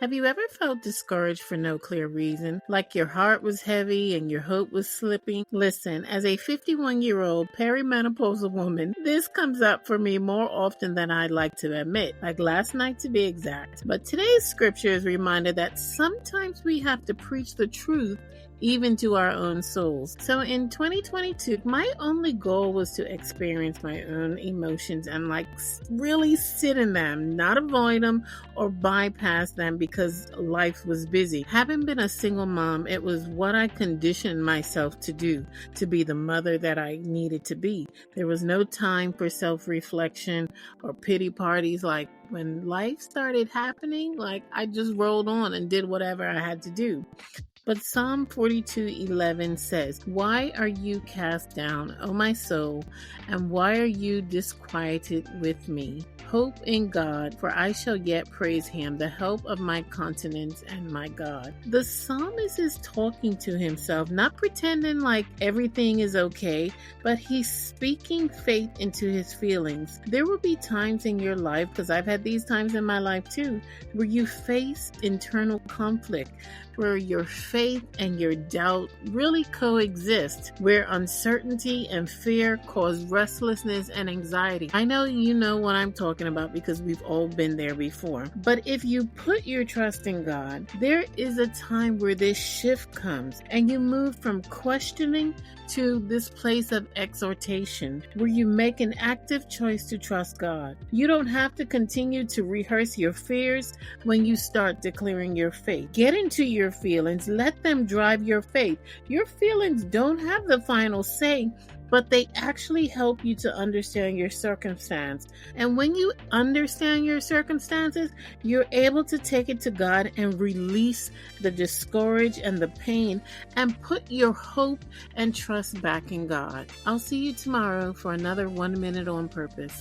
Have you ever felt discouraged for no clear reason? Like your heart was heavy and your hope was slipping? Listen, as a 51-year-old perimenopausal woman, this comes up for me more often than I'd like to admit, like last night to be exact. But today's scripture is a reminder that sometimes we have to preach the truth even to our own souls. So in 2022, my only goal was to experience my own emotions and really sit in them, not avoid them or bypass them because life was busy. Having been a single mom, it was what I conditioned myself to do, to be the mother that I needed to be. There was no time for self-reflection or pity parties. Like when life started happening, I just rolled on and did whatever I had to do. But Psalm 42:11 says, "Why are you cast down, O my soul, and why are you disquieted with me? Hope in God, for I shall yet praise him, the help of my countenance and my God." The psalmist is talking to himself, not pretending like everything is okay, but he's speaking faith into his feelings. There will be times in your life, because I've had these times in my life too, where you face internal conflict, where your faith and your doubt really coexist, where uncertainty and fear cause restlessness and anxiety. I know you know what I'm talking about because we've all been there before. But if you put your trust in God, there is a time where this shift comes and you move from questioning to this place of exhortation, where you make an active choice to trust God. You don't have to continue to rehearse your fears when you start declaring your faith. Get into your feelings, let them drive your faith. Your feelings don't have the final say, but they actually help you to understand your circumstance. And when you understand your circumstances, you're able to take it to God and release the discourage and the pain and put your hope and trust back in God. I'll see you tomorrow for another 1 Minute on Purpose.